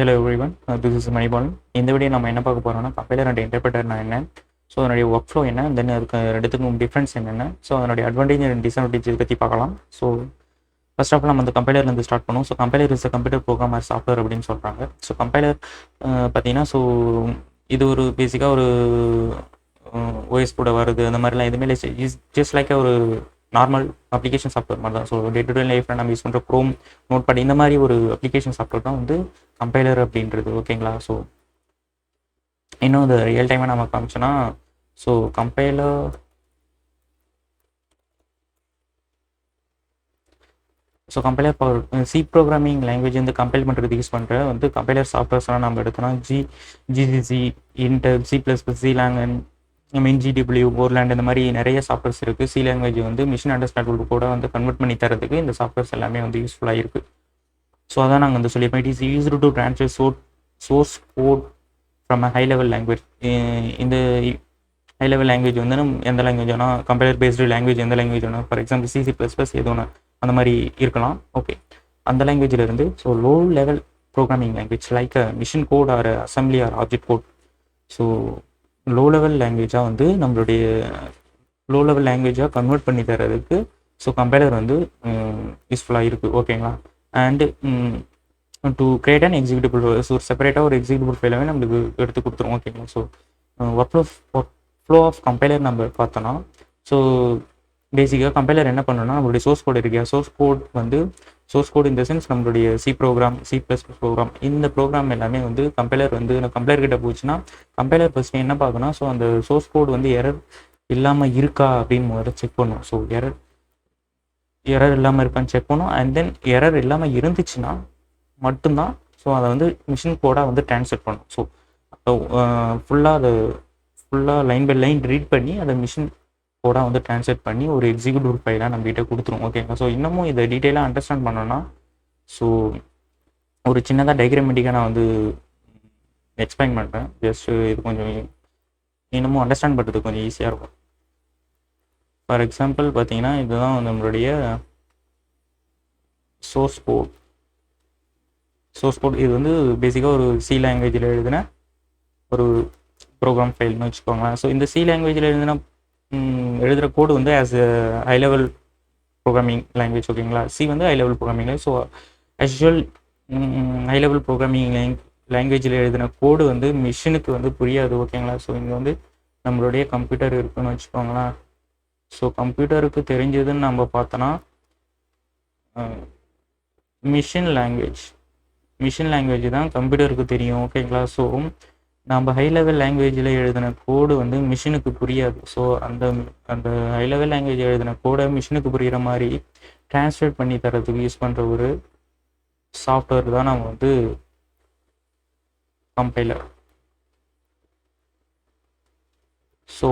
Hello everyone, this is Manipalan. இந்த video நம்ம என்ன பார்க்க போறோம்னா கம்பைலர் அண்ட் இன்டர்பிரட்டர்னா என்ன, ஸோ அதனுடைய ஒர்க் ஃப்ளோ என்ன, தென் அதுக்கு ரெண்டுத்துக்கும் டிஃப்ரென்ஸ் என்னென்ன, ஸோ அதனுடைய அட்வான்டேஜ் அண்ட் டிஸ்அட்வான்டேஜ் பற்றி பார்க்கலாம். ஸோ ஃபர்ஸ்ட் ஆஃப் நம்ம அந்த கம்பைலர்லேருந்து ஸ்டார்ட் பண்ணுவோம். So compiler is computer program or software அப்படின்னு சொல்கிறாங்க. ஸோ கம்பைலர் பார்த்தீங்கன்னா ஸோ இது ஒரு பேசிக்காக ஒரு ஓஎஸ் கூட வருது அந்த மாதிரிலாம் எதுவுமே இல்லை. ஜஸ்ட் லைக் ஒரு நார்மல் அப்ளிகேஷன் சாஃப்ட்வேர் மாதிரி தான். ஸோ டே டு டே லைஃப்பில் நம்ம யூஸ் பண்ணுற க்ரோம், நோட்பேட் இந்த மாதிரி ஒரு அப்ளிகேஷன் சாஃப்ட்வேர் தான் வந்து கம்பைலர் அப்படின்றது. ஓகேங்களா? ஸோ இன்னும் இந்த ரியல் டைமாக நம்ம காமிச்சோன்னா so compiler C programming language வந்து கம்பைல் பண்ணுறதுக்கு யூஸ் பண்ணுற வந்து கம்பைலர் சாஃப்ட்வேர்ஸ்லாம் நம்ம எடுத்தோம்னா GCC, Intel, C++, Zlang, GW, Borland இந்த மாதிரி நிறைய சாஃப்ட்வேர்ஸ் இருக்குது. சி லாங்குவேஜ் வந்து மிஷின் அண்டர்ஸ்டாண்டபிள் கூட வந்து கன்வெர்ட் பண்ணி தரதுக்கு இந்த சாஃப்ட்வேர்ஸ் எல்லாமே வந்து யூஸ்ஃபுல்லாக இருக்குது. ஸோ அதான் நாங்கள் வந்து சொல்லியிருப்போம். It is used to transfer source code from a high level language. இந்த ஹை லெவல் லாங்குவேஜ் வந்து நம்ம எந்த லாங்குவேஜ் வேணால், கம்பைலர் பேஸ்டு லாங்குவேஜ் எந்த லாங்குவேஜ் வேணால், ஃபார் எக்ஸாம்பிள் C++ எது ஒன்று அந்த மாதிரி இருக்கலாம். ஓகே, அந்த லாங்குவேஜில் இருந்து so low level programming language like machine code or assembly or object code. So low level லாங்குவேஜாக வந்து நம்மளுடைய லோ லெவல் லாங்குவேஜாக கன்வெர்ட் பண்ணி தரதுக்கு ஸோ கம்பைலர் வந்து யூஸ்ஃபுல்லாக இருக்குது. ஓகேங்களா? And to create and executable, so செப்பரேட்டாக ஒரு எக்ஸிக்யூட்டிபிள் ஃபைலாகவே நம்மளுக்கு எடுத்து கொடுத்துரும். ஓகேங்களா? So work flow of compiler நம்ம பார்த்தோன்னா ஸோ பேசிக்காக கம்பைலர் என்ன பண்ணணும்னா நம்மளுடைய சோர்ஸ் கோட் இருக்கு. சோர்ஸ் கோட் இந்த சென்ஸ் நம்மளுடைய C++ ப்ரோக்ராம், இந்த ப்ரோக்ராம் எல்லாமே வந்து கம்பைலர் வந்து கம்பைலர் கிட்ட போச்சுன்னா கம்பைலர் ஃபர்ஸ்ட் என்ன பார்க்கணும், ஸோ அந்த சோர்ஸ் கோட் வந்து எரர் இல்லாமல் இருக்கா அப்படின்னு முதல்ல செக் பண்ணும். ஸோ எரர் இல்லாமல் இருக்கான்னு செக் பண்ணும். அண்ட் தென் எரர் இல்லாமல் இருந்துச்சுன்னா மட்டும்தான் ஸோ அதை வந்து மிஷின் கோடாக வந்து ட்ரான்ஸ்லேட் பண்ணும். ஸோ ஃபுல்லாக லைன் பை லைன் ரீட் பண்ணி அதை மிஷின் கோடாக வந்து ட்ரான்ஸ்லேட் பண்ணி ஒரு எக்ஸிக்யூட்டிவ் ஃபைலாக நம்மகிட்ட கொடுத்துரும். ஓகேங்களா? ஸோ இன்னமும் இதை டீட்டெயிலாக அண்டர்ஸ்டாண்ட் பண்ணோன்னா ஸோ ஒரு சின்னதாக டயக்ராமெட்டிக்காக நான் வந்து எக்ஸ்பிளைன் பண்ணுறேன். ஜஸ்ட் இது கொஞ்சம் இன்னமும் அண்டர்ஸ்டாண்ட் பண்ணுறதுக்கு கொஞ்சம் ஈஸியாக இருக்கும். ஃபார் எக்ஸாம்பிள் பார்த்தீங்கன்னா இதுதான் நம்மளுடைய சோர்ஸ் கோட். இது வந்து பேசிக்காக ஒரு சி லாங்குவேஜில் எழுதின ஒரு ப்ரோக்ராம் ஃபைல்னு வச்சுக்கோங்களேன். ஸோ இந்த சி லாங்குவேஜில் எழுதுகிற கோடு வந்து as high level programming language. ஓகேங்களா? சி வந்து high level programming language. So actual high level programming லாங்குவேஜில் எழுதின கோடு வந்து மிஷினுக்கு வந்து புரியாது. ஓகேங்களா? ஸோ இங்கே வந்து நம்மளுடைய கம்ப்யூட்டர் இருக்குன்னு வச்சுக்கோங்களேன். ஸோ கம்ப்யூட்டருக்கு தெரிஞ்சதுன்னு நம்ம பார்த்தோன்னா மிஷின் லாங்குவேஜ் தான் கம்ப்யூட்டருக்கு தெரியும். ஓகேங்களா? ஸோ நம்ம ஹை லெவல் லாங்குவேஜில் எழுதின கோடு வந்து மிஷினுக்கு புரியாது. ஸோ அந்த ஹை லெவல் லாங்குவேஜ் எழுதின கோடை மிஷினுக்கு புரிகிற மாதிரி டிரான்ஸ்லேட் பண்ணி தரதுக்கு யூஸ் பண்ணுற ஒரு சாஃப்ட்வேர் தான் நம்ம வந்து கம்பைலர். ஸோ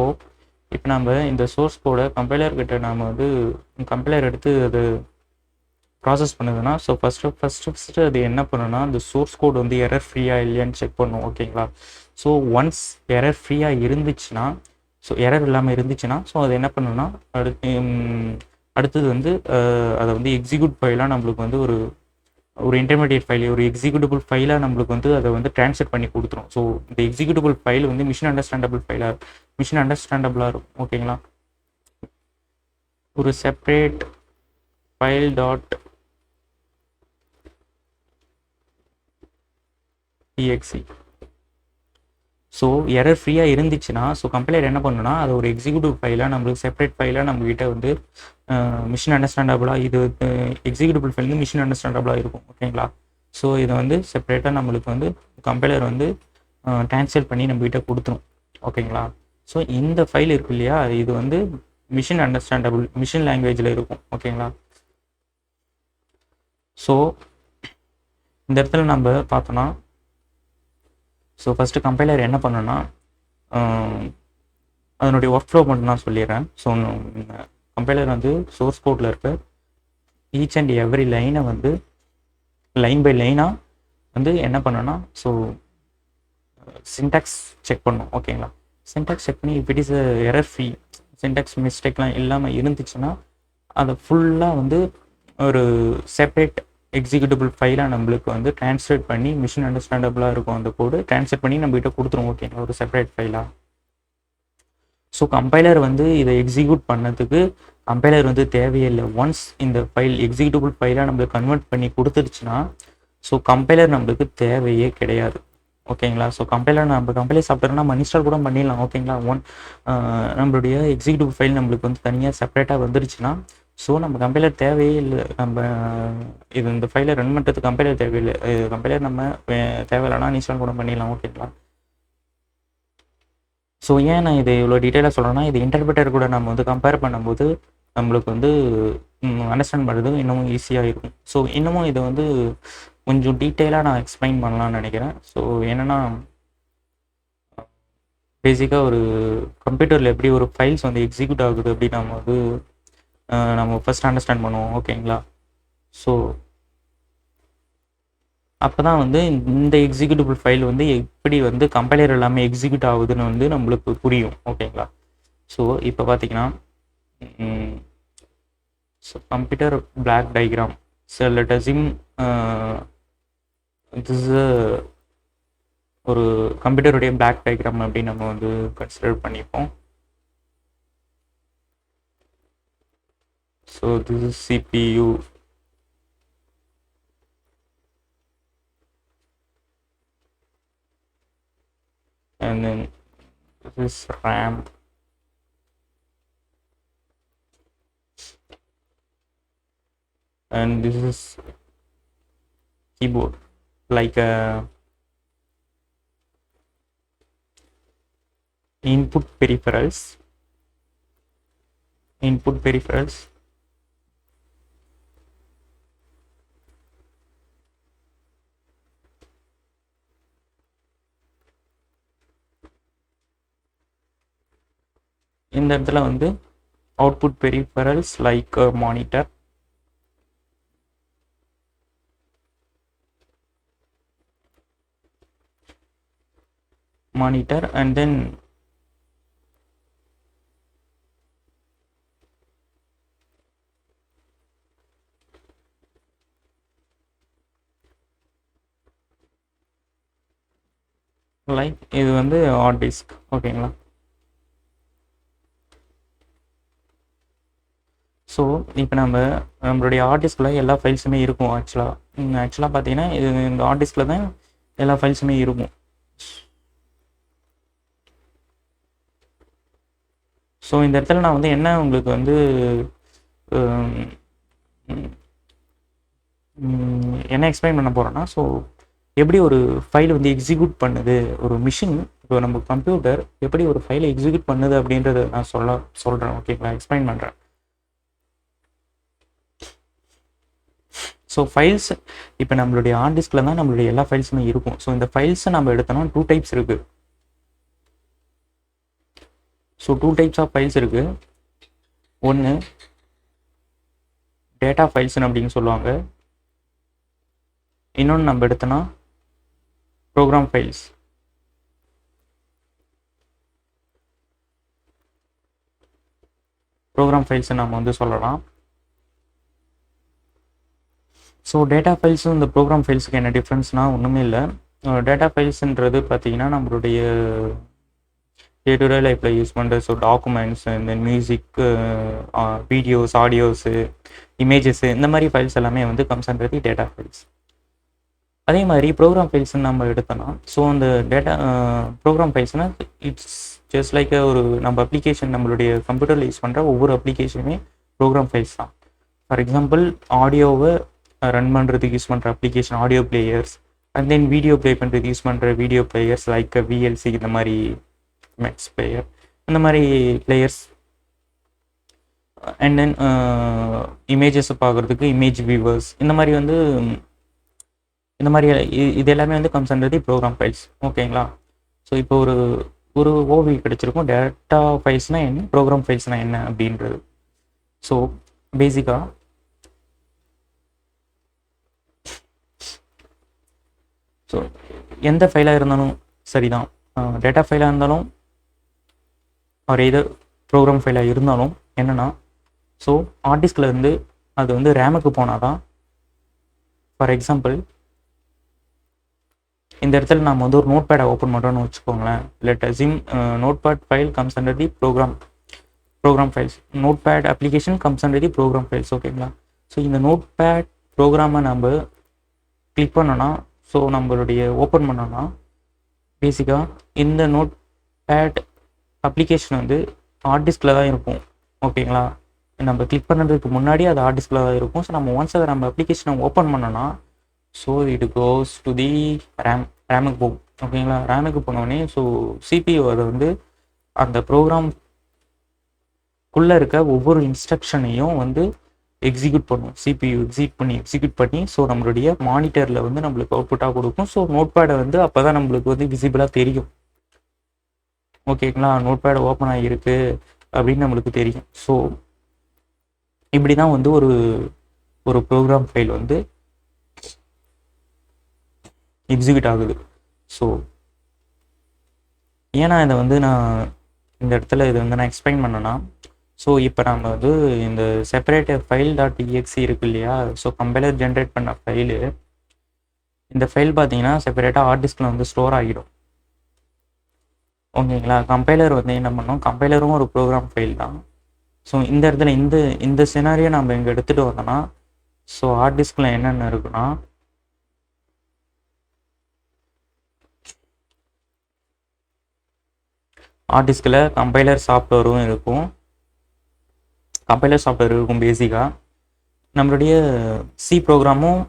இப்போ நம்ம இந்த சோர்ஸ் கோடை கம்பைலர்கிட்ட நாம் வந்து கம்பைலர் எடுத்து அது ப்ராசஸ் பண்ணுதுன்னா ஸோ ஃபஸ்ட்டு அது என்ன பண்ணுன்னா அந்த சோர்ஸ் கோட் வந்து எரர் ஃப்ரீயாக இல்லையான்னு செக் பண்ணும். ஓகேங்களா? ஸோ ஒன்ஸ் எரர் ஃப்ரீயாக இருந்துச்சுன்னா, ஸோ எரர் இல்லாமல் இருந்துச்சுன்னா ஸோ அது என்ன பண்ணுன்னா அடுத்தது வந்து அதை வந்து எக்ஸிக்யூட் ஃபைலாக நம்மளுக்கு வந்து ஒரு இன்டர்மீடியட் ஃபைல், ஒரு எக்ஸிக்யூட்டிபிள் ஃபைலாக நம்மளுக்கு வந்து அதை வந்து ட்ரான்ஸ்லேட் பண்ணி கொடுத்துரும். ஸோ இந்த எக்ஸிக்யூட்டிபிள் ஃபைல் வந்து மிஷின் அண்டர்ஸ்டாண்டபிளாக இருக்கும். ஓகேங்களா? ஒரு separate file .exe. So error ஃப்ரீயாக இருந்துச்சுன்னா ஸோ கம்பைலர் என்ன பண்ணுன்னா அது ஒரு எக்ஸிக்யூட்டிவ் ஃபைலாக நம்மளுக்கு செப்பரேட் ஃபைலாக நம்மக்கிட்ட வந்து மிஷின் அண்டர்ஸ்டாண்டபிளாக இது எக்ஸிக்யூட்டிபிள் ஃபைல் வந்து மிஷின் அண்டர்ஸ்டாண்டபிளாக இருக்கும். ஓகேங்களா? ஸோ இதை வந்து செப்பரேட்டாக நம்மளுக்கு வந்து கம்பைலர் வந்து ட்ரான்ஸ்லேட் பண்ணி நம்மக்கிட்ட கொடுத்துரும். ஓகேங்களா? ஸோ இந்த ஃபைல் இருக்கு இல்லையா, இது வந்து மிஷின் அண்டர்ஸ்டாண்டபிள் மிஷின் லாங்குவேஜில் இருக்கும். ஓகேங்களா? ஸோ இந்த இடத்துல நம்ம பார்த்தோன்னா ஸோ ஃபஸ்ட்டு கம்பைலர் என்ன பண்ணுன்னா அதனுடைய ஒர்க் ஃப்ளோ மட்டும் நான் சொல்லிடுறேன். ஸோ கம்பைலர் வந்து சோர்ஸ் கோடில் இருக்க ஈச் அண்ட் எவ்ரி லைனை வந்து லைன் பை லைனாக வந்து என்ன பண்ணுன்னா ஸோ சின்டாக்ஸ் செக் பண்ணும். ஓகேங்களா? சின்டாக்ஸ் செக் பண்ணி if it is error free, syntax மிஸ்டேக்லாம் இல்லாமல் இருந்துச்சுன்னா அதை ஃபுல்லாக வந்து ஒரு செப்பரேட் எக்ஸிக்யூட்டிபிள் ஃபைலாக நம்மளுக்கு வந்து ட்ரான்ஸ்லேட் பண்ணி மிஷின் அண்டர்ஸ்டாண்டபிளாக இருக்கும் அந்த கோடு ட்ரான்ஸ்லேட் பண்ணி நம்மகிட்ட கொடுத்துரும் ஓகேங்களா ஒரு செப்பரேட் ஃபைலாக. ஸோ கம்பைலர் வந்து இதை எக்ஸிக்யூட் பண்ணதுக்கு கம்பைலர் வந்து தேவையில்லை. ஒன்ஸ் இந்த ஃபைல் எக்ஸிக்யூட்டிபிள் ஃபைலாக நம்மளுக்கு கன்வெர்ட் பண்ணி கொடுத்துருச்சுன்னா ஸோ கம்பைலர் நம்மளுக்கு தேவையே கிடையாது ஓகேங்களா. ஸோ கம்பைலர் சாஃப்ட்வேர் நம்ம இன்ஸ்டால் கூட பண்ணிடலாம் ஓகேங்களா. நம்மளுடைய எக்ஸிக்யூட்டிவ் ஃபைல் நம்மளுக்கு வந்து தனியாக செப்பரேட்டாக வந்துருச்சுன்னா ஸோ நம்ம கம்பைலர் தேவையே இல்லை. நம்ம இந்த ஃபைலை ரன் பண்ணுறதுக்கு கம்பைலர் தேவையில்லை. கம்பைலர் நம்ம தேவையில்லைனா இன்ஸ்டால் கூட பண்ணிடலாம் ஓகேங்களா. ஸோ ஏன் நான் இது இவ்வளோ டீட்டெயிலாக சொல்கிறேன்னா இது இன்டர்பிரட்டர் கூட நம்ம வந்து கம்பேர் பண்ணும்போது நம்மளுக்கு வந்து அண்டர்ஸ்டாண்ட் பண்ணுறது இன்னமும் ஈஸியாக இருக்கும். ஸோ இன்னமும் இதை வந்து கொஞ்சம் டீட்டெயிலாக நான் எக்ஸ்பிளைன் பண்ணலான்னு நினைக்கிறேன். ஸோ என்னென்னா பேசிக்காக ஒரு கம்ப்யூட்டரில் எப்படி ஒரு ஃபைல்ஸ் வந்து எக்ஸிக்யூட் ஆகுது அப்படி நம்ம ஃபஸ்ட் அண்டர்ஸ்டாண்ட் பண்ணுவோம் ஓகேங்களா. ஸோ அப்போ தான் வந்து இந்த எக்ஸிக்யூட்டிபிள் ஃபைல் வந்து எப்படி வந்து கம்பைலர் எல்லாமே எக்ஸிக்யூட் ஆகுதுன்னு வந்து நம்மளுக்கு புரியும் ஓகேங்களா. ஸோ இப்போ பார்த்தீங்கன்னா so computer block diagram let assume this ஒரு கம்ப்யூட்டருடைய பிளாக் டயக்ராம் அப்படின்னு நம்ம வந்து கன்சிடர் பண்ணிப்போம். So this is CPU and then this is RAM and this is keyboard like a input peripherals இந்த இடத்துல வந்து output peripherals like monitor and then like இது வந்து ஹார்ட் டிஸ்க் ஓகேங்களா. ஸோ இப்போ நம்மளுடைய ஹார்ட் டிஸ்கில் எல்லா ஃபைல்ஸுமே இருக்கும். ஆக்சுவலாக பார்த்தீங்கன்னா இந்த ஹார்ட் டிஸ்கில் தான் எல்லா ஃபைல்ஸுமே இருக்கும். ஸோ இந்த இடத்துல நான் வந்து என்ன உங்களுக்கு வந்து என்ன எக்ஸ்பிளைன் பண்ண போகிறேன்னா ஸோ எப்படி ஒரு ஃபைல் வந்து எக்ஸிக்யூட் பண்ணுது ஒரு மிஷின் இப்போ நம்ம கம்ப்யூட்டர் எப்படி ஒரு ஃபைலை எக்ஸிக்யூட் பண்ணுது அப்படின்றத நான் சொல்கிறேன் ஓகேங்களா, எக்ஸ்பிளைன் பண்ணுறேன். ஸோ ஃபைல்ஸ் இப்போ நம்மளுடைய ஹார்ட் டிஸ்கில் தான் நம்மளுடைய எல்லா ஃபைல்ஸுமே இருக்கும். ஸோ இந்த ஃபைல்ஸை நம்ம எடுத்தோம்னா 2 டைப்ஸ் இருக்குது. ஸோ 2 டைப்ஸ் ஆஃப் ஃபைல்ஸ் இருக்குது. ஒன்று டேட்டா ஃபைல்ஸ்னு அப்படின்னு சொல்லுவாங்க. இன்னொன்று நம்ம எடுத்தோன்னா ப்ரோக்ராம் ஃபைல்ஸ். நம்ம வந்து சொல்லலாம். ஸோ டேட்டா ஃபைல்ஸும் இந்த ப்ரோக்ராம் ஃபைல்ஸுக்கு என்ன டிஃப்ரென்ஸ்னால் ஒன்றுமே இல்லை. டேட்டா ஃபைல்ஸுன்றது பார்த்தீங்கன்னா நம்மளுடைய டே டு டே லைஃப்பில் யூஸ் பண்ணுற ஸோ டாக்குமெண்ட்ஸ் இந்த மியூசிக் வீடியோஸ் ஆடியோஸு இமேஜஸ்ஸு இந்த மாதிரி ஃபைல்ஸ் எல்லாமே வந்து கம்ஸ்ன்றது டேட்டா ஃபைல்ஸ். அதே மாதிரி ப்ரோக்ராம் ஃபைல்ஸ்ன்னு நம்ம எடுத்தோன்னா ஸோ அந்த ப்ரோக்ராம் ஃபைல்ஸ்னால் இட்ஸ் ஜஸ்ட் லைக் ஒரு நம்ம அப்ளிகேஷன் நம்மளுடைய கம்ப்யூட்டரில் யூஸ் பண்ணுற ஒவ்வொரு அப்ளிகேஷனுமே ப்ரோக்ராம் ஃபைல்ஸ் தான். ஃபார் எக்ஸாம்பிள் ஆடியோவை ரன் பண்ணுறதுக்கு யூஸ் பண்ணுற application audio players and then video play பண்ணுறதுக்கு யூஸ் பண்ணுற வீடியோ பிளேயர்ஸ் லைக் VLC இந்த மாதிரி மேக்ஸ் பிளேயர் இந்த மாதிரி பிளேயர்ஸ் அண்ட் தென் இமேஜஸை பார்க்குறதுக்கு இமேஜ் வியூவர்ஸ் இந்த மாதிரி வந்து இந்த மாதிரி இது எல்லாமே வந்து கம்ஸ்ன்றது ப்ரோக்ராம் ஃபைல்ஸ் ஓகேங்களா. ஸோ இப்போ ஒரு ஓவி கிடச்சிருக்கும் டேட்டா ஃபைல்ஸ்னால் என்ன ப்ரோக்ராம் ஃபைல்ஸ்னால் என்ன அப்படின்றது. ஸோ பேசிக்காக ஸோ எந்த ஃபைலாக இருந்தாலும் சரிதான், டேட்டா ஃபைலாக இருந்தாலும் ஒரு இது ப்ரோக்ராம் ஃபைலாக இருந்தாலும் என்னென்னா ஸோ ஹார்ட் டிஸ்கில் இருந்து அது வந்து ரேமுக்கு போனால் தான் ஃபார் எக்ஸாம்பிள் இந்த இடத்துல நம்ம வந்து ஒரு நோட் பேடை ஓப்பன் பண்ணுறோன்னு வச்சுக்கோங்களேன். Let assume notepad file comes under the program files. Notepad application comes under the program files. ஓகேங்களா? ஸோ இந்த நோட் பேட் ப்ரோக்ராமை நம்ம கிளிக் பண்ணோன்னா, ஸோ நம்மளுடைய ஓப்பன் பண்ணோன்னா பேசிக்காக இந்த நோட் பேட் அப்ளிகேஷன் வந்து ஹார்ட் டிஸ்கில் தான் இருக்கும். ஓகேங்களா? நம்ம கிளிக் பண்ணுறதுக்கு முன்னாடி அது ஹார்ட் டிஸ்கில் தான் இருக்கும். ஸோ நம்ம ஒன்ஸ் அதை நம்ம அப்ளிகேஷனை ஓப்பன் பண்ணோன்னா, so it goes to the ரேமுக்கு போகும். ஓகேங்களா? ரேமுக்கு போனோடனே ஸோ சிபியூ அதை வந்து அந்த ப்ரோக்ராம்குள்ளே இருக்க ஒவ்வொரு இன்ஸ்ட்ரக்ஷனையும் வந்து எக்ஸிக்யூட் பண்ணும். சிபியூ எக்ஸிக்யூட் பண்ணி ஸோ நம்மளுடைய மானிட்டரில் வந்து நம்மளுக்கு அவுட்புட்டாக கொடுக்கும். ஸோ நோட் பேடை வந்து அப்போ தான் நம்மளுக்கு வந்து விசிபிளாக தெரியும். ஓகேங்களா? நோட் பேட் ஓப்பன் ஆகியிருக்கு அப்படின்னு நம்மளுக்கு தெரியும். ஸோ இப்படி தான் வந்து ஒரு ப்ரோக்ராம் ஃபைல் வந்து எக்ஸிக்யூட் ஆகுது. ஸோ ஏன்னா இதை வந்து நான் இந்த இடத்துல இதை வந்து நான் எக்ஸ்பிளைன் பண்ணேன்னா, ஸோ இப்போ நம்ம வந்து இந்த செப்பரேட் ஃபைல் .exe இருக்கு இல்லையா? ஸோ கம்பைலர் ஜென்ரேட் பண்ண ஃபைலு, இந்த ஃபைல் பார்த்தீங்கன்னா செப்பரேட்டாக ஹார்ட் டிஸ்கில் வந்து ஸ்டோர் ஆகிடும். ஓகேங்களா? கம்பைலர் வந்து என்ன பண்ணோம், கம்பைலரும் ஒரு ப்ரோக்ராம் ஃபைல் தான். ஸோ இந்த இடத்துல இந்த சினாரியை நம்ம இங்கே எடுத்துகிட்டு வந்தோம்னா, ஸோ ஹார்ட் டிஸ்கில் என்னென்ன இருக்குன்னா, ஹார்ட் டிஸ்கில் கம்பைலர் சாஃப்ட்வேரும் இருக்கும். பேசிக்காக நம்மளுடைய சி ப்ரோக்ராமும்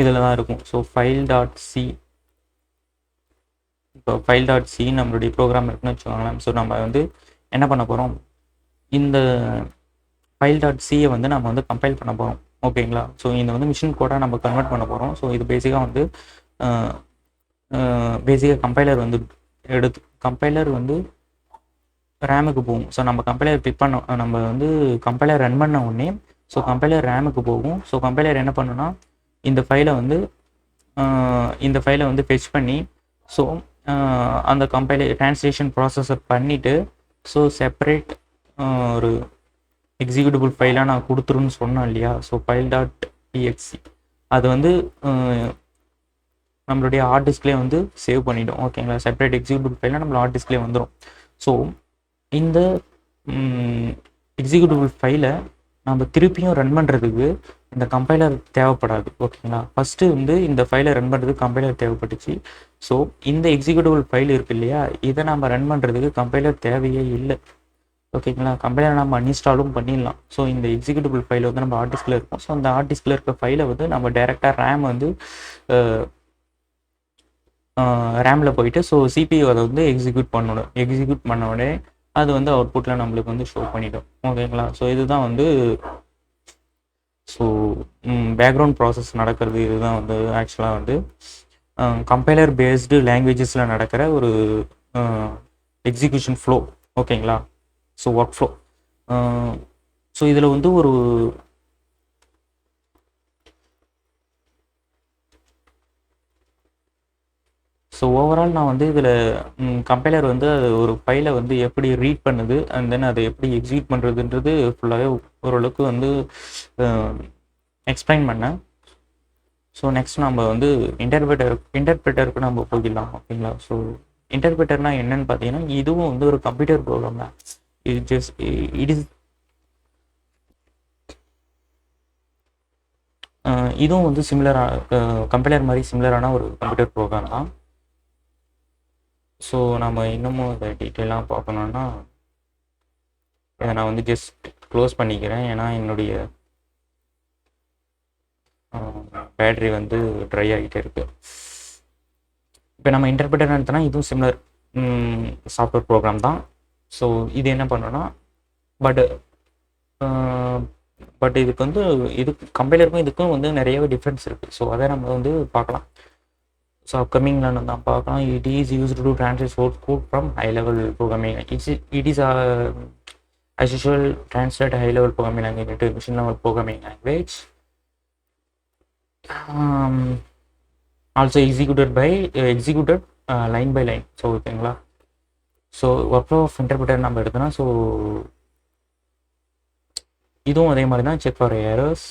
இதில் தான் இருக்கும். ஸோ ஃபைல்.சி, இப்போ ஃபைல்.சி நம்மளுடைய ப்ரோக்ராம் இருக்குன்னு வச்சுக்கோங்களேன். ஸோ நம்ம வந்து என்ன பண்ண போகிறோம், இந்த ஃபைல்.சியை வந்து நம்ம வந்து கம்பைல் பண்ண போகிறோம். ஓகேங்களா? ஸோ இந்த வந்து மிஷின் கோடாக நம்ம கன்வெர்ட் பண்ண போகிறோம். ஸோ இது பேசிக்காக வந்து கம்பைலர் வந்து கம்பைலர் வந்து ரேமுக்கு போகும். ஸோ நம்ம கம்பைலர் கிளிக் பண்ண நம்ம வந்து கம்பைலர் ரன் பண்ண உடனே ஸோ கம்பைலர் ரேமுக்கு போகும். ஸோ கம்பைலர் என்ன பண்ணுன்னா, இந்த ஃபைலை வந்து ஃபெச் பண்ணி ஸோ அந்த ட்ரான்ஸ்லேஷன் ப்ராசஸர் பண்ணிவிட்டு ஸோ செப்பரேட் ஒரு எக்ஸிக்யூட்டிபிள் ஃபைலாக நான் கொடுத்துருன்னு சொன்னேன் இல்லையா? ஸோ ஃபைல்.exe அது வந்து நம்மளுடைய ஹார்ட் டிஸ்க்லேயே வந்து சேவ் பண்ணிவிடும். ஓகேங்களா? செப்பரேட் எக்ஸிக்யூட்டிபிள் ஃபைலாக நம்மளோட ஹார்ட் டிஸ்க்லேயே வந்துடும். ஸோ இந்த எக்ஸிக்யூட்டிபிள் ஃபைலை நம்ம திருப்பியும் ரன் பண்ணுறதுக்கு இந்த கம்பைலர் தேவைப்படாது. ஓகேங்களா? ஃபஸ்ட்டு வந்து இந்த ஃபைலை ரன் பண்ணுறதுக்கு கம்பைலர் தேவைப்பட்டுச்சு. ஸோ இந்த எக்ஸிக்யூட்டிபிள் ஃபைல் இருக்குது இல்லையா, இதை நம்ம ரன் பண்ணுறதுக்கு கம்பைலர் தேவையே இல்லை. ஓகேங்களா? கம்பைலர் நம்ம அன்இன்ஸ்டாலும் பண்ணிடலாம். ஸோ இந்த எக்ஸிக்யூட்டிபிள் ஃபைல் வந்து நம்ம ஹார்ட் டிஸ்கில் இருக்கும். ஸோ அந்த ஹார்ட் டிஸ்கில் இருக்க ஃபைலை வந்து நம்ம டைரெக்டாக ரேமில் போயிட்டு ஸோ சிபியூ அதை வந்து எக்ஸிக்யூட் பண்ண உடனே அது வந்து அவுட்புட்டில் நம்மளுக்கு வந்து ஷோ பண்ணிடும். ஓகேங்களா? ஸோ இதுதான் வந்து ஸோ பேக்ரவுண்ட் ப்ராசஸ் நடக்கிறது. இதுதான் வந்து ஆக்சுவலாக வந்து கம்பைலர் பேஸ்டு லாங்குவேஜஸில் நடக்கிற ஒரு எக்ஸிக்யூஷன் ஃப்ளோ. ஓகேங்களா? So work flow. ஸோ இதில் வந்து ஸோ ஓவரால் நான் வந்து இதில் கம்பைலர் வந்து அது ஒரு ஃபைலை வந்து எப்படி ரீட் பண்ணுது அண்ட் தென் அதை எப்படி எக்ஸிக்யூட் பண்ணுறதுன்றது ஃபுல்லாகவே ஓரளவுக்கு வந்து எக்ஸ்பிளைன் பண்ணேன். ஸோ நெக்ஸ்ட் நம்ம வந்து இன்டர்பிரேட்டருக்கு நம்ம போயிடலாம். ஓகேங்களா? ஸோ இன்டர்பிரேட்டர்னால் என்னன்னு பார்த்தீங்கன்னா, இதுவும் வந்து ஒரு கம்ப்யூட்டர் ப்ரோக்ராம் தான். இதுவும் வந்து சிமிலராக கம்பைலர் மாதிரி சிமிலரான ஒரு கம்ப்யூட்டர் ப்ரோக்ராம் தான். ஸோ நம்ம இன்னமும் இதை டீட்டெயிலாக பார்க்கணுன்னா இதை நான் வந்து ஜஸ்ட் க்ளோஸ் பண்ணிக்கிறேன். ஏன்னா என்னுடைய பேட்ரி வந்து ட்ரை ஆகிட்டே இருக்குது. இப்போ நம்ம இன்டர்பிரேட்டர் எடுத்தோன்னா இதுவும் சிமிலர் சாஃப்ட்வேர் ப்ரோக்ராம் தான். ஸோ இது என்ன பண்ணோன்னா பட் இதுக்கு வந்து கம்பைலருக்கும் இதுக்கும் வந்து நிறையவே டிஃப்ரென்ஸ் இருக்குது. ஸோ அதை நம்ம வந்து பார்க்கலாம். ஸோ அப்கமிங்கில் நம்ம பார்க்கலாம். It is used to translate source code from high level programming. It is as usual translate high level programming language into machine level programming language. Also executed line by line. So ஓகேங்களா? So work flow of interpreter நம்ம எடுத்தோன்னா so இதுவும் அதே மாதிரி தான் check for errors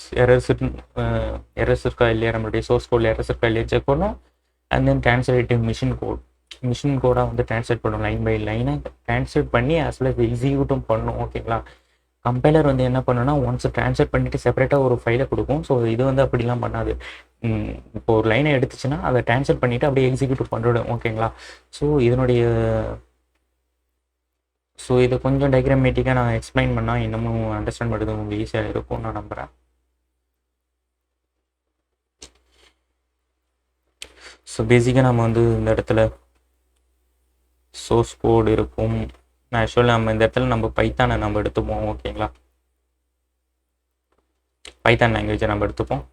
இருக்கா இல்லையா, நம்மளுடைய சோர்ஸ் கோடில் எரர்ஸ் இருக்கா இல்லையா செக் பண்ணணும். அண்ட் தென் ட்ரான்ஸ்லேட்டிவ் மிஷின் கோடாக வந்து ட்ரான்ஸ்லேட் பண்ணணும், லைன் பை லைனை ட்ரான்ஸ்லேட் பண்ணி ஆஸ் வெல் as எக்ஸிக்யூட்டும் பண்ணணும். ஓகேங்களா. கம்பைலர் வந்து என்ன பண்ணுன்னா ஒன்ஸ் ட்ரான்ஸ்லேட் பண்ணிவிட்டு செப்பரேட்டாக ஒரு ஃபைலை கொடுக்கும். ஸோ இது வந்து அப்படிலாம் பண்ணாது. இப்போ ஒரு லைனை எடுத்துச்சுன்னா அதை ட்ரான்ஸ்லேட் பண்ணிவிட்டு அப்படியே எக்ஸிக்யூட் பண்ணிவிடும். ஓகேங்களா. ஸோ இதை கொஞ்சம் டைக்ராமேட்டிக்காக நான் எக்ஸ்பிளைன் பண்ணால் இன்னமும் அண்டர்ஸ்டாண்ட் பண்ணுறது உங்களுக்கு ஈஸியாக இருக்கும்னு நான் நம்புகிறேன். ஸோ பேசிக்காக நம்ம வந்து இந்த இடத்துல சோர்ஸ் கோடு இருக்கும். ஆக்சுவலாக நம்ம இந்த இடத்துல நம்ம பைத்தானை நம்ம எடுத்துப்போம். ஓகேங்களா. பைத்தான் லாங்குவேஜை நம்ம எடுத்துப்போம்.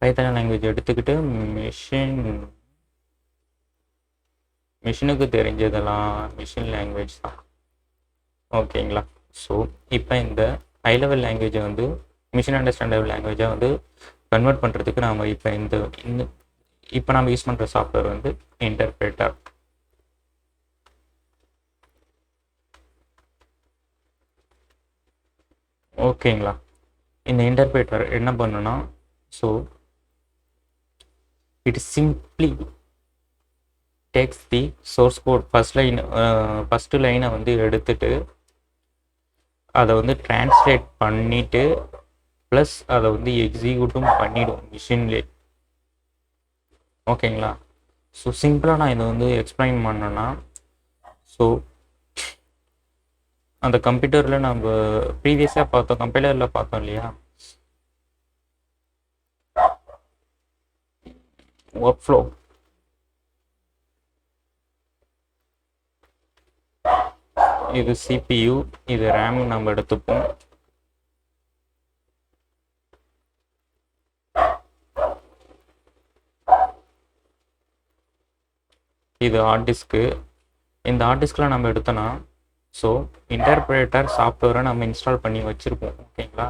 பைத்தான் லாங்குவேஜ் எடுத்துக்கிட்டு மிஷினுக்கு தெரிஞ்சதெல்லாம் மிஷின் லாங்குவேஜ் தான். ஓகேங்களா. ஸோ இப்போ இந்த ஹை லெவல் லாங்குவேஜை வந்து மிஷின் அண்டர்ஸ்டாண்டபிள் லாங்குவேஜாக வந்து கன்வெர்ட் பண்ணுறதுக்கு நாம் இப்போ நம்ம யூஸ் பண்ணுற சாஃப்ட்வேர் வந்து இன்டர்பிரேட்டர். ஓகேங்களா. இந்த இன்டர்பிரேட்டர் என்ன பண்ணுன்னா, so it simply takes the source code first லைனை வந்து எடுத்துட்டு அதை வந்து ட்ரான்ஸ்லேட் பண்ணிவிட்டு ப்ளஸ் அதை வந்து எக்ஸிக்யூட்டும் பண்ணிவிடும் மிஷின்லே. ஓகேங்களா. ஸோ சிம்பிளாக நான் இதை வந்து எக்ஸ்பிளைன் பண்ணேன்னா, ஸோ அந்த கம்ப்யூட்டரில் நம்ம ப்ரீவியஸாக பார்த்தோம், கம்பைலரில் பார்த்தோம் இல்லையா, ஒர்க் ஃப்ளோ. இது CPU, இது RAM நம்ம எடுத்துப்போம். இது ஹார்ட் டிஸ்க்கு. இந்த ஹார்ட் டிஸ்கில் நம்ம எடுத்தோன்னா, ஸோ இன்டர்பிரேட்டர் சாஃப்ட்வேரை நம்ம இன்ஸ்டால் பண்ணி வச்சுருப்போம். ஓகேங்களா.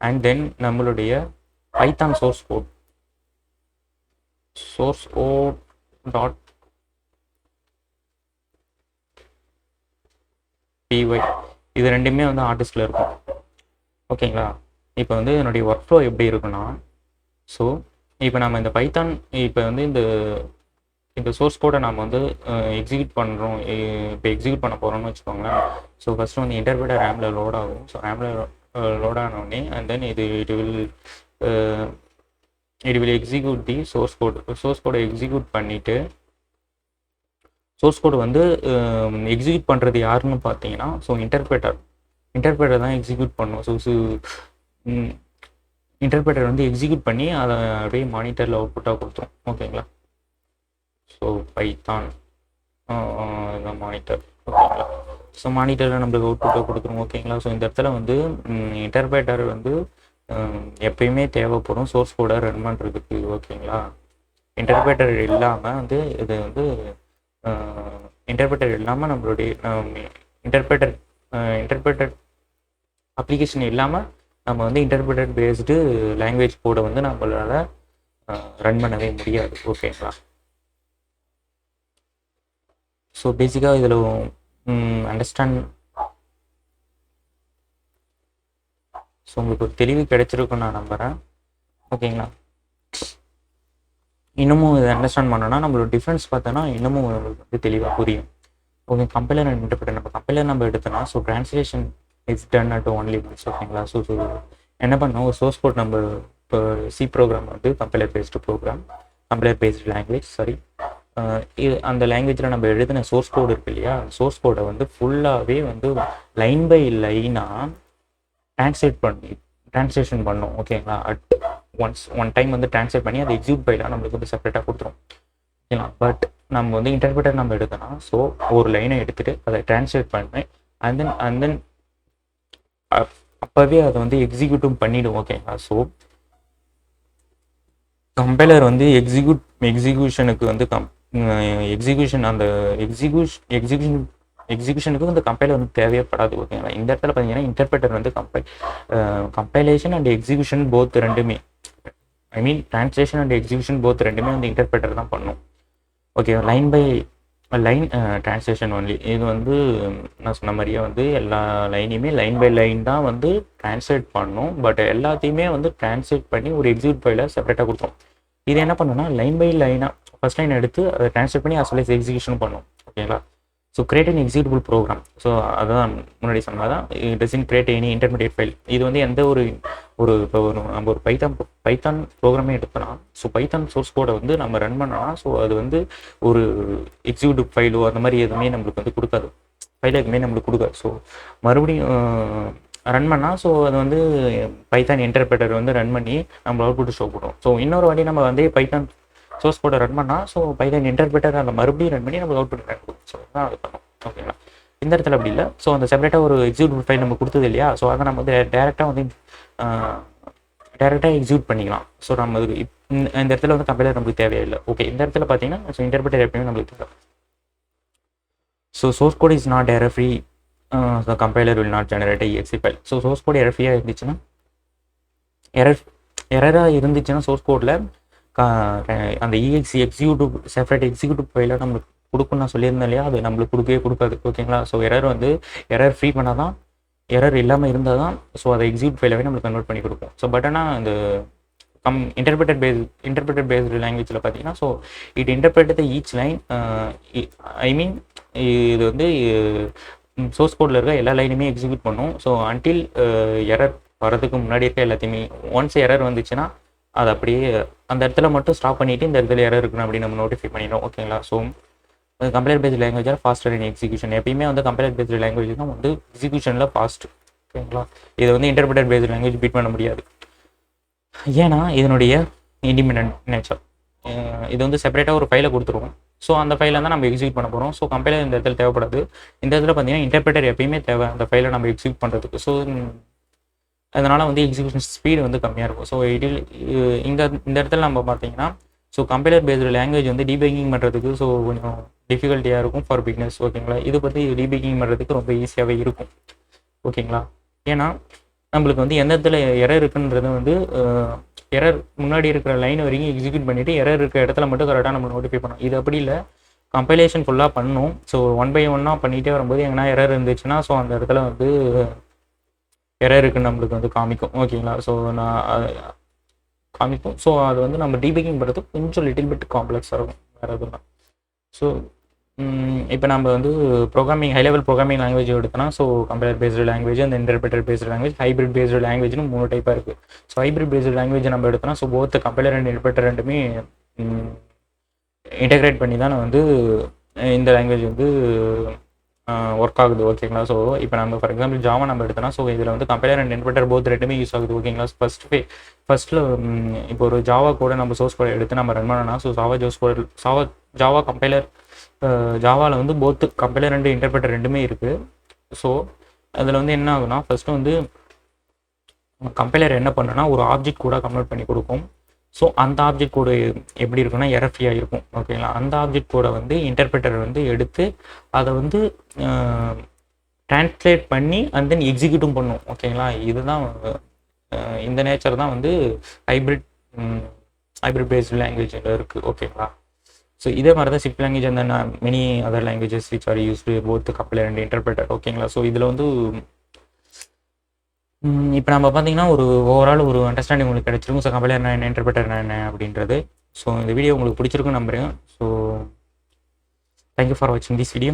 அண்ட் தென் நம்மளுடைய Python source code dot py இது ரெண்டுமே வந்து ஹார்ட் டிஸ்கில் இருக்கும். ஓகேங்களா. இப்போ வந்து என்னுடைய ஒர்க் ஃப்ளோ எப்படி இருக்குன்னா, ஸோ இப்போ நம்ம இந்த பைத்தான் இப்போ வந்து இந்த சோர்ஸ் கோடை நம்ம வந்து எக்ஸிக்யூட் பண்ணுறோம். இப்போ எக்ஸிக்யூட் பண்ண போகிறோம்னு வச்சுக்கோங்களேன். ஸோ ஃபஸ்ட்டு வந்து இன்டர்பிரேட்டர் ரேமில் லோட் ஆகும். ஸோ ரேமில் லோட் ஆனோடனே and then it will execute the source கோடை எக்ஸிக்யூட் பண்ணிவிட்டு, சோர்ஸ் கோடு வந்து எக்ஸிக்யூட் பண்ணுறது யாருன்னு பார்த்தீங்கன்னா, ஸோ இன்டர்பிரேட்டர் தான் எக்ஸிக்யூட் பண்ணும். ஸோ இன்டர்பிரேட்டர் வந்து எக்ஸிக்யூட் பண்ணி அதை அப்படியே மானிட்டரில் அவுட்புட்டாக கொடுத்துரும். ஓகேங்களா. So Python monitor. ஓகேங்களா. ஸோ மானிட்டரில் நம்மளுக்கு அவுட்புட்டாக கொடுத்துரும். ஓகேங்களா. ஸோ இந்த இடத்துல வந்து இன்டர்பிரேட்டர் வந்து எப்பயுமே தேவைப்படும் சோர்ஸ் கோடை ரன் பண்ணுறதுக்கு. ஓகேங்களா. இன்டர்பிரேட்டர் இல்லாமல் வந்து இது வந்து இன்டர்பிரேட்டர் இல்லாமல் நம்மளுடைய இன்டர்பிரேட்டர் அப்ளிகேஷன் இல்லாமல் நம்ம வந்து இன்டர்பிரேட்டர் பேஸ்டு லாங்குவேஜ் கோடை வந்து நம்மளால் ரன் பண்ணவே முடியாது. ஓகேங்களா. ஸோ பேசிக்காக இதில் அண்டர்ஸ்டாண்ட் ஸோ உங்களுக்கு ஒரு தெளிவு கிடைச்சிருக்குன்னு நான் நம்புகிறேன். ஓகேங்களா. இன்னமும் இதை அண்டர்ஸ்டாண்ட் பண்ணோன்னா நம்மளோட டிஃப்ரென்ஸ் பார்த்தோன்னா இன்னமும் நம்மளுக்கு வந்து தெளிவாக புரியும். ஓகே. கம்பைலர் அண்ட் இன்டர்பிரேட்டர் நம்ம எடுத்தோன்னா, so translation is done at only once. ஓகேங்களா. ஸோ என்ன பண்ணோம், ஒரு சோர்ஸ் கோட் நம்ம இப்போ சி ப்ரோக்ராம் வந்து கம்பைலர் பேஸ்டு லாங்குவேஜ் அந்த லாங்குவேஜில் நம்ம எழுதின சோர்ஸ் கோடு இருக்கு இல்லையா, சோர்ஸ் கோடை வந்து ஃபுல்லாகவே வந்து லைன் பை லைனாக ட்ரான்ஸ்லேஷன் பண்ணோம். ஓகேங்களா. ஒன் டைம் வந்து ட்ரான்ஸ்லேட் பண்ணி அதை எக்ஸிக்யூட் ஃபைலாக நம்மளுக்கு வந்து செப்பரேட்டாக கொடுத்துரும். ஓகேங்களா. பட் நம்ம வந்து இன்டர்பிரேட்டர் நம்ம எடுத்தோன்னா, ஸோ ஒரு லைனை எடுத்துகிட்டு அதை ட்ரான்ஸ்லேட் பண்ணேன் அண்ட் தென் அப்போவே அதை வந்து எக்ஸிக்யூட்டும் பண்ணிவிடும். ஓகேங்களா. ஸோ கம்பைலர் வந்து எக்ஸிக்யூஷனுக்கு வந்து எக்ஸிக்யூஷனுக்கு வந்து கம்பைலர் வந்து தேவைப்படாது. ஓகேங்களா. இந்த இடத்துல பார்த்தீங்கன்னா இன்டர்பிரேட்டர் வந்து கம்பைலேஷன் அண்ட் எக்ஸிக்யூஷன் போத் ரெண்டுமே, ட்ரான்ஸ்லேஷன் அண்ட் எக்ஸிக்யூஷன் போத் ரெண்டுமே வந்து இன்டர்பிரேட்டர் தான் பண்ணும். Okay. Line by line translation only. இது வந்து நான் சொன்ன மாதிரியே வந்து எல்லா லைனையுமே லைன் பை லைன் தான் வந்து டிரான்ஸ்லேட் பண்ணணும். பட் எல்லாத்தையுமே வந்து டிரான்ஸ்லேட் பண்ணி ஒரு எக்ஸிக்யூட் ஃபைலை செப்பரேட்டாக கொடுத்தோம். இது என்ன பண்ணணும்னா லைன் பை லைனாக ஃபஸ்ட் லைன் எடுத்து அதை டிரான்ஸ்லேட் பண்ணி as well as எக்ஸிக்யூஷன் பண்ணும். ஓகேங்களா? So create an executable program. So அதான் முன்னாடி சொன்னதான் doesn't create any intermediate file. இது வந்து எந்த ஒரு இப்போ நம்ம ஒரு பைத்தான் ப்ரோக்ராமே எடுத்தோம்னா, ஸோ பைத்தான் சோர்ஸ் கோடை வந்து நம்ம ரன் பண்ணோம்னா, ஸோ அது வந்து ஒரு எக்ஸிக்யூட்டிவ் ஃபைலோ அந்த மாதிரி எதுவுமே நம்மளுக்கு வந்து கொடுக்காது. ஃபைல் எதுவுமே நம்மளுக்கு கொடுக்காது. ஸோ மறுபடியும் ரன் பண்ணால், ஸோ அது வந்து பைத்தான் இன்டர்பிரட்டர் வந்து ரன் பண்ணி நம்ம அவுட்புட் ஷோ பண்ணும். ஸோ இன்னொரு வாட்டி நம்ம வந்து பைத்தான் சோர்ஸ் கோடை ரன் பண்ணால், ஸோ பைத்தான் இன்டர்பிரட்டர் அந்த மறுபடியும் ரன் பண்ணி நம்ம அவுட்புட் கிடைக்கும். ஸோ தான் அது பண்ணும். ஓகேங்களா? இந்த இடத்துல அப்படி இல்லை. ஸோ அந்த செப்பரேட்டாக ஒரு எக்ஸிக்யூட்டிவ் ஃபைல் நம்ம கொடுத்தது இல்லையா? ஸோ அதை நம்ம வந்து டேரெக்டாக எக்ஸிக்யூட் பண்ணிக்கலாம். ஸோ நம்ம இந்த இடத்துல வந்து கம்பைலர் நம்மளுக்கு தேவையில்லை. ஓகே, இந்த இடத்துல பார்த்தீங்கன்னா ஸோ இன்டர்பிரட்டர் எப்பயுமே நம்மளுக்கு தேவை. So source code is not error free, the compiler will not generate exe file. So source code error ஃப்ரீயாக இருந்துச்சுன்னா எரராக இருந்துச்சுன்னா சோர்ஸ் கோடில் அந்த எக்ஸிக்யூட்டிவ் செப்பரேட் எக்ஸிக்யூட்டிவ் ஃபைலை நம்மளுக்கு கொடுக்குன்னு நான் சொல்லியிருந்தேன் இல்லையா? அது நம்மளுக்கு கொடுக்கவே கொடுக்காது. ஓகேங்களா? ஸோ எரர் ஃப்ரீ பண்ணால் தான், எரர் இல்லாமல் இருந்தால் தான் ஸோ அதை எக்ஸிக்யூட் ஃபைலாகவே நம்மளுக்கு கன்வெர்ட் பண்ணி கொடுக்கும். ஸோ பட் ஆனால் இந்த இன்டர்பிரட்டட் பேஸ்டு லாங்குவேஜில் பார்த்தீங்கன்னா, so it interpret each line. I mean இது வந்து சோர்ஸ் கோடில் இருக்க எல்லா லைனுமே எக்ஸிக்யூட் பண்ணும். ஸோ அன்டில் எரர் வரதுக்கு முன்னாடி இருக்க எல்லாத்தையுமே, ஒன்ஸ் எரர் வந்துச்சுன்னா அது அப்படியே அந்த இடத்துல மட்டும் ஸ்டாப் பண்ணிவிட்டு இந்த இடத்துல எரர் இருக்கணும் அப்படின்னு நம்ம நோட்டிஃபை பண்ணிடணும். ஓகேங்களா? ஸோ கம்பைலர் பேஸ்டு லாங்குவேஜாக ஃபாஸ்டர் இன் எக்ஸிக்யூஷன். எப்பயுமே வந்து கம்பைலர் பேஸ்டு லாங்குவேஜ் தான் வந்து எக்ஸிக்யூஷனில் ஃபாஸ்ட். ஓகேங்களா? இதை வந்து இன்டர்பிரட்டட் பேஸ்டு லாங்குவேஜ் பீட் பண்ண முடியாது. ஏன்னா இதனுடைய இண்டிபெண்டன்ட் நேச்சர். இது வந்து செப்பரேட்டாக ஒரு ஃபைலை கொடுத்துருவோம். ஸோ அந்த ஃபைலை தான் நம்ம எக்ஸிக்யூட் பண்ண போகிறோம். ஸோ கம்பைலர் இந்த இடத்துல தேவைப்படாது. இந்த இடத்துல பார்த்தீங்கன்னா இன்டர்பிரட்டர் எப்பயுமே தேவை அந்த ஃபைலை நம்ம எக்ஸிக்யூட் பண்ணுறதுக்கு. ஸோ அதனால் வந்து எக்ஸிக்யூஷன் ஸ்பீடு வந்து கம்மியாக இருக்கும். ஸோ இந்த இடத்துல நம்ம பார்த்தீங்கன்னா, ஸோ கம்பைலர் பேஸ்டு லாங்குவேஜ் வந்து டீபக்கிங் பண்ணுறதுக்கு ஸோ கொஞ்சம் டிஃபிகல்ட்டியாக இருக்கும் ஃபார் பிகினர்ஸ். ஓகேங்களா? இது பற்றி டீபக்கிங் பண்ணுறதுக்கு ரொம்ப ஈஸியாகவே இருக்கும். ஓகேங்களா? ஏன்னா நம்மளுக்கு வந்து எந்த இடத்துல எரர் இருக்குன்றது வந்து எரர் முன்னாடி இருக்கிற லைன் வரைக்கும் எக்ஸிக்யூட் பண்ணிவிட்டு எரர் இருக்கிற இடத்துல மட்டும் கரெக்டாக நம்ம நோட்டிஃபை பண்ணணும். இது அப்படி இல்லை, கம்பைலேஷன் ஃபுல்லாக பண்ணணும். ஸோ 1 by 1 பண்ணிகிட்டே வரும்போது எங்கன்னா எரர் இருந்துச்சுன்னா ஸோ அந்த இடத்துல வந்து எரர் இருக்குன்னு நம்மளுக்கு வந்து காமிக்கும். ஓகேங்களா? ஸோ காமிக்கும். ஸோ அது வந்து நம்ம டீபக்கிங் பண்ணுறதுக்கு கொஞ்சம் லிட்டில் பிட் காம்ப்ளெக்ஸாக இருக்கும், வேறு எதுவும். ஸோ இப்போ நம்ம வந்து ஹை லெவல் ப்ரோக்ராமிங் லாங்குவேஜ் எடுத்தோம்னா, ஸோ கம்பைலர் பேஸ்டு லாங்குவேஜ், அந்த interpreted based language, hybrid based லாங்குவேஜ்னு 3 டைப்பாக இருக்குது. ஸோ ஹைப்ரிட் பேஸ்டு லாங்குவேஜ் நம்ம எடுத்தோம்னா, so both compiler and interpreter ரெண்டுமே இன்டெகிரேட் பண்ணி தான் வந்து இந்த லாங்குவேஜ் வந்து ஒர்க் ஆகுது. ஓகேங்களா? ஸோ இப்போ நம்ம ஃபார் எக்ஸாம்பிள் ஜாவா நம்ம எடுத்தோம்னா, ஸோ இதில் வந்து கம்பைலர் அண்ட் இன்டர்பிரட்டர் போத் ரெண்டுமே யூஸ் ஆகுது. ஓகேங்களா? ஃபஸ்ட்டில் இப்போ ஒரு ஜாவா கூட நம்ம சோர்ஸ் கோடை எடுத்து நம்ம ரன் பண்ணோம்னா, ஸோ ஜாவா கம்பைலர் ஜாவாவில் வந்து போத்து கம்பைலர் அண்ட் இன்டர்பிரட்டர் ரெண்டுமே இருக்குது. ஸோ அதில் வந்து என்ன ஆகுனா, ஃபஸ்ட்டு வந்து கம்பைலர் என்ன பண்ணுன்னா ஒரு ஆப்ஜெக்ட் கூட கன்வெர்ட் பண்ணி கொடுக்கும். ஸோ அந்த ஆப்ஜெக்ட் கோடு எப்படி இருக்குன்னா எரர் ஃப்ரீயாக இருக்கும். ஓகேங்களா? அந்த ஆப்ஜெக்ட் கோடை வந்து இன்டர்பிரட்டர் வந்து எடுத்து அதை வந்து டிரான்ஸ்லேட் பண்ணி அண்ட் தென் எக்ஸிக்யூட்டும் பண்ணும். ஓகேங்களா? இதுதான் இந்த நேச்சர் தான் வந்து ஹைப்ரிட் பேஸ்டு லாங்குவேஜில் இருக்குது. ஓகேங்களா? ஸோ இதே மாதிரி தான் சிப் லாங்குவேஜ் அந்த many other languages which are used both compiler and interpreter. ஓகேங்களா? ஸோ இதில் வந்து இப்போ நம்ம பார்த்தீங்கன்னா ஒரு ஓவரால் ஒரு அண்டர்ஸ்டாண்டிங் உங்களுக்கு கிடைச்சிருக்கும். ஸோ கம்பைலர் என்ன, இன்டர்பிரட்டர் என்ன அப்படின்றது. ஸோ இந்த வீடியோ உங்களுக்கு பிடிச்சிருக்குன்னு நம்புறேன். ஸோ தேங்க்யூ ஃபார் வாட்சிங் திஸ் வீடியோ.